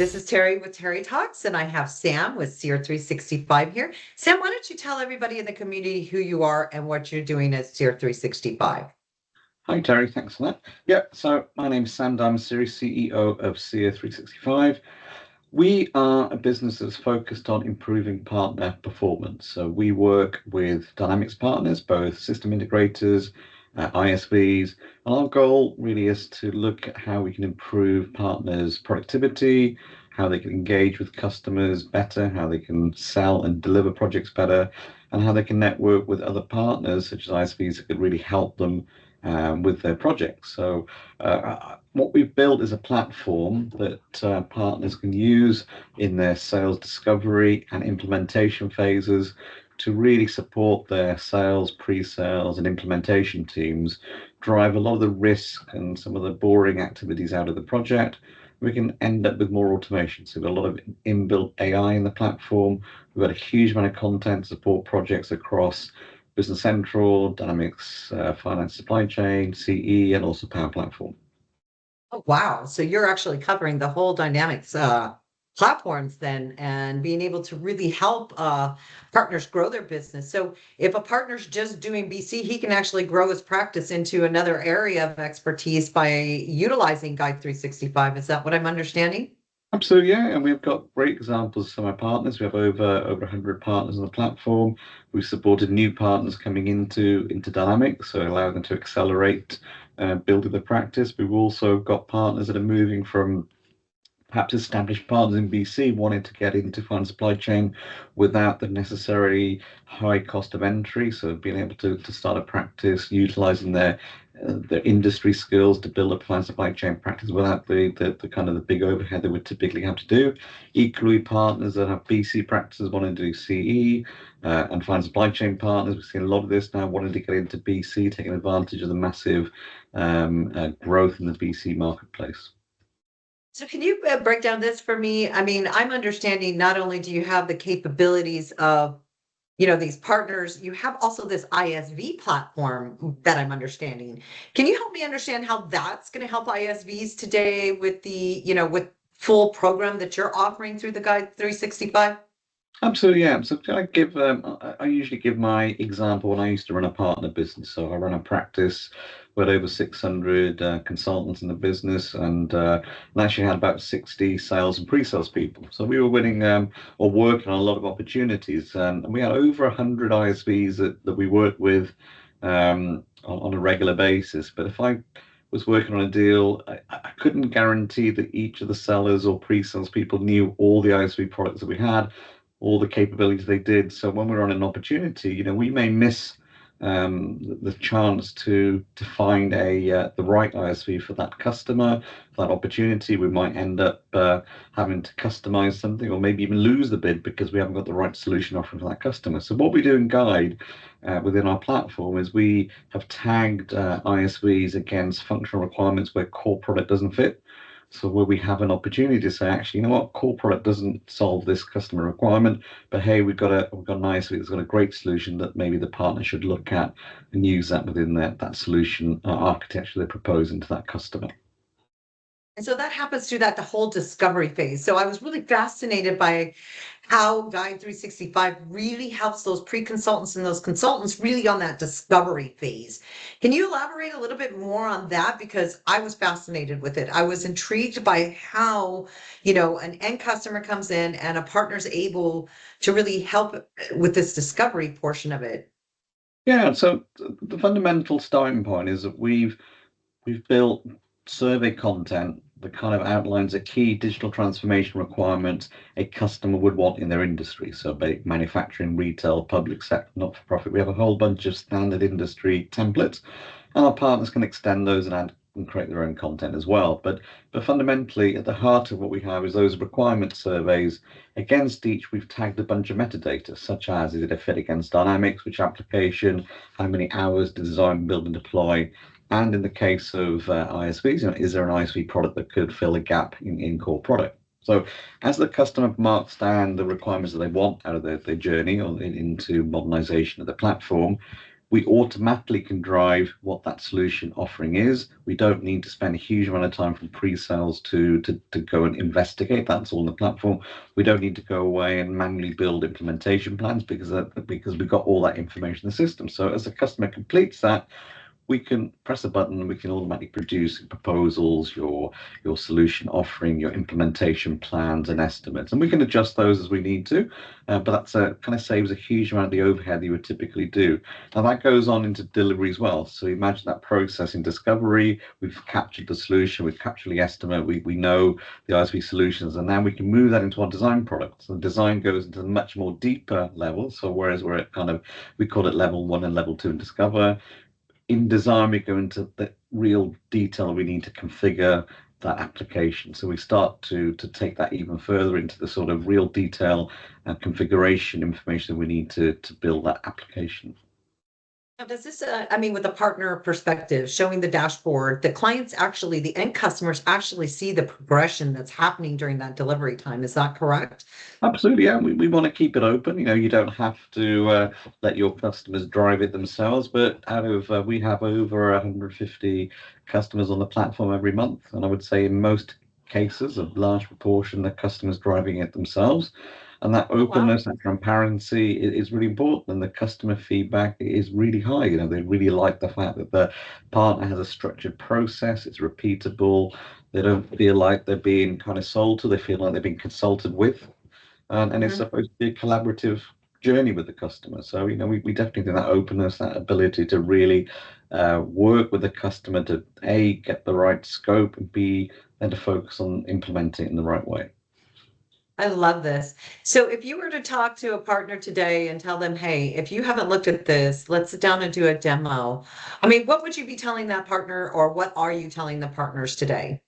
This is Terri with Terri Talks, and I have Sam with Seer365 here. Sam, why don't you tell everybody in the community who you are and what you're doing at Seer365? Hi, Terry. Thanks for that. Yeah, so my name is Sam Dharmasiri, CEO of Seer365. We are a business that's focused on improving partner performance. So we work with Dynamics partners, both system integrators, ISVs, and our goal really is to look at how we can improve partners' productivity, how they can engage with customers better, how they can sell and deliver projects better, and how they can network with other partners such as ISVs that could really help them with their projects. So what we've built is a platform that partners can use in their sales discovery and implementation phases to really support their sales, pre-sales, and implementation teams, drive a lot of the risk and some of the boring activities out of the project. We can end up with more automation. So we've got a lot of inbuilt AI in the platform. We've got a huge amount of content to support projects across Business Central, Dynamics, Finance Supply Chain, CE, and also Power Platform. Oh, wow. So you're actually covering the whole Dynamics platforms then, and being able to really help partners grow their business. So if a partner's just doing BC, he can actually grow his practice into another area of expertise by utilizing GYDE365. Is that what I'm understanding? Absolutely, yeah, and we've got great examples from our partners. We have over 100 partners on the platform. We've supported new partners coming into Dynamics, so allowing them to accelerate building the practice. We've also got partners that are moving from perhaps established partners in BC wanting to get into finance supply chain without the necessary high cost of entry. So being able to start a practice, utilizing their industry skills to build a finance supply chain practice without the kind of the big overhead they would typically have to do. Equally, partners that have BC practices wanting to do CE and finance supply chain partners. We've seen a lot of this now wanting to get into BC, taking advantage of the massive growth in the BC marketplace. So can you break down this for me? I mean, I'm understanding not only do you have the capabilities of, these partners, you have also this ISV platform that I'm understanding. Can you help me understand how that's going to help ISVs today with the, with full program that you're offering through the GYDE365? Absolutely, yeah. So can I give? I usually give my example when I used to run a partner business. So I ran a practice with over 600 consultants in the business, and actually had about 60 sales and pre-sales people. So we were winning or working on a lot of opportunities, and we had over 100 ISVs that we worked with on a regular basis. But if I was working on a deal, I couldn't guarantee that each of the sellers or pre-sales people knew all the ISV products that we had, all the capabilities they did. So when we're on an opportunity, we may miss the chance to find the right ISV for that customer, for that opportunity. We might end up having to customize something, or maybe even lose the bid because we haven't got the right solution offering for that customer. So what we do in GYDE within our platform is we have tagged ISVs against functional requirements where core product doesn't fit. So where we have an opportunity to say, actually, core product doesn't solve this customer requirement, but hey, we've got an ISV that's got a great solution that maybe the partner should look at and use that within that solution architecture they're proposing to that customer. And so that happens through the whole discovery phase. So I was really fascinated by how GYDE365 really helps those pre-consultants and those consultants really on that discovery phase. Can you elaborate a little bit more on that? Because I was fascinated with it. I was intrigued by how, an end customer comes in and a partner's able to really help with this discovery portion of it. Yeah, so the fundamental starting point is that we've built survey content that kind of outlines a key digital transformation requirement a customer would want in their industry. So manufacturing, retail, public sector, not-for-profit. We have a whole bunch of standard industry templates, and our partners can extend those and add and create their own content as well. But fundamentally, at the heart of what we have is those requirement surveys. Against each, we've tagged a bunch of metadata, such as, is it a fit against Dynamics, which application, how many hours to design, build, and deploy. And in the case of ISVs, is there an ISV product that could fill a gap in core product? So as the customer marks down the requirements that they want out of their journey or into modernization of the platform, we automatically can drive what that solution offering is. We don't need to spend a huge amount of time from pre-sales to go and investigate. That's all on the platform. We don't need to go away and manually build implementation plans because we've got all that information in the system. So as the customer completes that, we can press a button and we can automatically produce proposals, your solution offering, your implementation plans and estimates, and we can adjust those as we need to. But that's a kind of saves a huge amount of the overhead that you would typically do. Now that goes on into delivery as well. So imagine that process in discovery. We've captured the solution, we've captured the estimate, we know the ISV solutions, and now we can move that into our design products. So the design goes into much more deeper level. So whereas we're at kind of, we call it level 1 and level 2 in discover, in design, we go into the real detail we need to configure that application. So we start to take that even further into the sort of real detail and configuration information we need to build that application. Now, does this, I mean, with a partner perspective, showing the dashboard, the clients actually, the end customers actually see the progression that's happening during that delivery time. Is that correct? Absolutely, yeah. We want to keep it open. You don't have to let your customers drive it themselves. But out of we have over 150 customers on the platform every month, and I would say in most cases, a large proportion, the customers driving it themselves. And that Oh, wow. openness and transparency is really important, and the customer feedback is really high. They really like the fact that the partner has a structured process, it's repeatable. They don't feel like they're being kind of sold to, they feel like they're being consulted with, and it's Mhm. supposed to be a collaborative journey with the customer. So we definitely think that openness, that ability to really work with the customer to A, get the right scope, and B, then to focus on implementing it in the right way. I love this. So if you were to talk to a partner today and tell them, hey, if you haven't looked at this, let's sit down and do a demo. I mean, what would you be telling that partner, or what are you telling the partners today?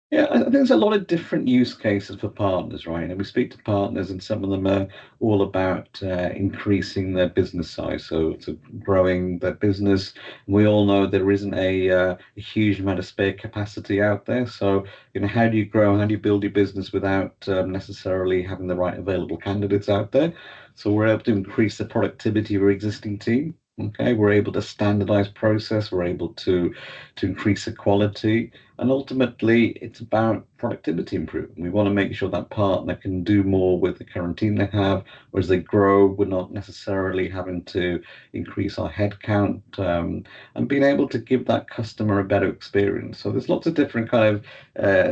Yeah, I think there's a lot of different use cases for partners, right? And we speak to partners, and some of them are all about increasing their business size, so growing their business. We all know there isn't a huge amount of spare capacity out there. So, how do you grow? How do you build your business without necessarily having the right available candidates out there? So we're able to increase the productivity of our existing team. Okay, we're able to standardize process. We're able to increase the quality, and ultimately, it's about productivity improvement. We want to make sure that partner can do more with the current team they have, or as they grow, we're not necessarily having to increase our headcount, and being able to give that customer a better experience. So there's lots of different kind of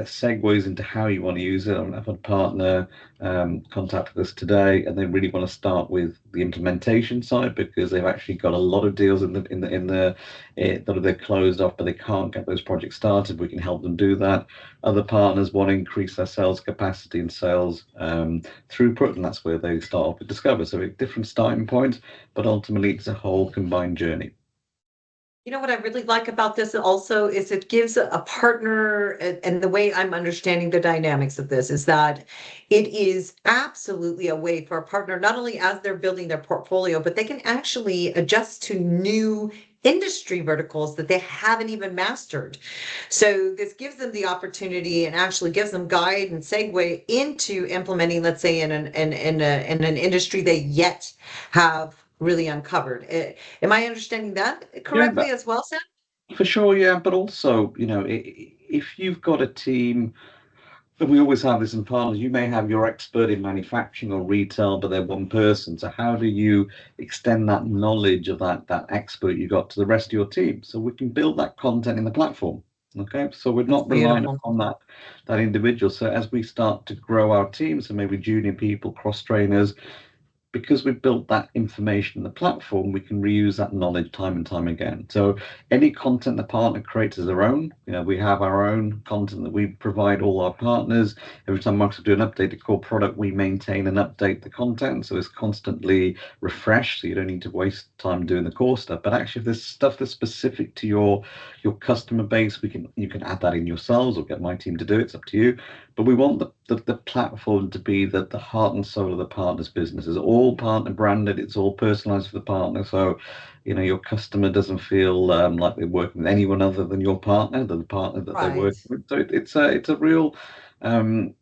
segues into how you want to use it. I've had a partner contacted us today, and they really want to start with the implementation side because they've actually got a lot of deals that they're closed off, but they can't get those projects started. We can help them do that. Other partners want to increase their sales capacity and sales throughput, and that's where they start off with Discover. So different starting points, but ultimately it's a whole combined journey. You know what I really like about this also is it gives a partner, and the way I'm understanding the dynamics of this is that it is absolutely a way for a partner, not only as they're building their portfolio, but they can actually adjust to new industry verticals that they haven't even mastered. So this gives them the opportunity and actually gives them guide and segue into implementing, let's say, in an industry they yet have really uncovered. Am I understanding that Yeah, correctly as well, Sam? for sure, yeah, but also, if you've got a team, and we always have this in partners, you may have your expert in manufacturing or retail, but they're one person. So how do you extend that knowledge of that expert you got to the rest of your team? So we can build that content in the platform. Okay, so we're That's not relying beautiful. upon that individual. So as we start to grow our team, so maybe junior people, cross trainers, because we've built that information in the platform, we can reuse that knowledge time and time again. So any content the partner creates is their own. We have our own content that we provide all our partners. Every time Microsoft do an update to core product, we maintain and update the content. So it's constantly refreshed. So you don't need to waste time doing the core stuff. But actually, if there's stuff that's specific to your customer base, you can add that in yourselves or get my team to do it. It's up to you. But we want the platform to be the heart and soul of the partner's business. It's all partner branded. It's all personalized for the partner. So, your customer doesn't feel like they're working with anyone other than your partner, the partner that they're Right. working with. So it's a real um,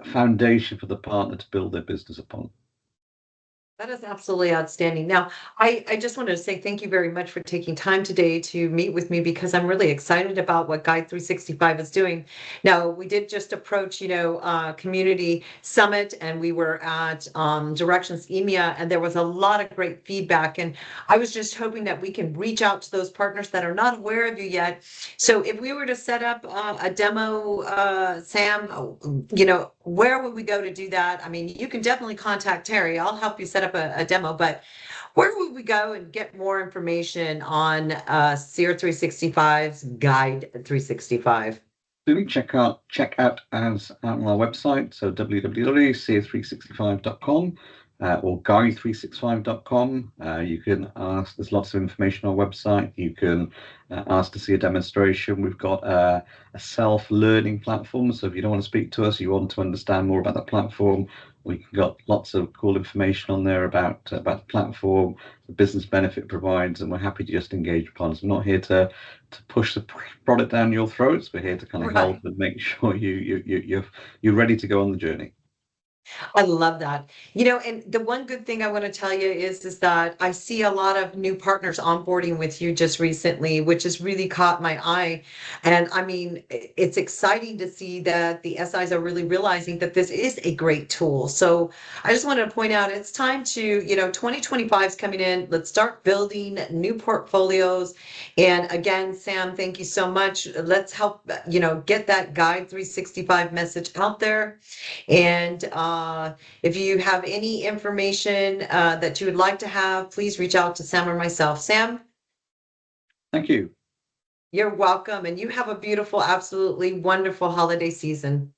foundation for the partner to build their business upon. That is absolutely outstanding. Now, I just wanted to say thank you very much for taking time today to meet with me because I'm really excited about what Guide 365 is doing. Now, we did just approach, community summit, and we were at Directions EMEA, and there was a lot of great feedback. And I was just hoping that we can reach out to those partners that are not aware of you yet. So, if we were to set up a demo, Sam, where would we go to do that? I mean, you can definitely contact Terry. I'll help you set up a demo, but where would we go and get more information on Seer 365's Guide 365? Absolutely. Check out as out on our website, so www.seer365.com or GYDE365.com. You can ask, there's lots of information on our website. You can ask to see a demonstration. We've got a self-learning platform, so if you don't want to speak to us, you want to understand more about the platform, we've got lots of cool information on there about the platform, the business benefit it provides, and we're happy to just engage upon. So we're not here to push the product down your throats. We're here to kind of help Right. and make sure you're ready to go on the journey. I love that. And the one good thing I want to tell you is that I see a lot of new partners onboarding with you just recently, which has really caught my eye. And I mean, it's exciting to see that the SIs are really realizing that this is a great tool. So I just wanted to point out it's time to, 2025 is coming in. Let's start building new portfolios. And again, Sam, thank you so much. Let's help, get that Guide 365 message out there. And if you have any information that you would like to have, please reach out to Sam or myself. Sam, Thank you. you're welcome. And you have a beautiful, absolutely wonderful holiday season.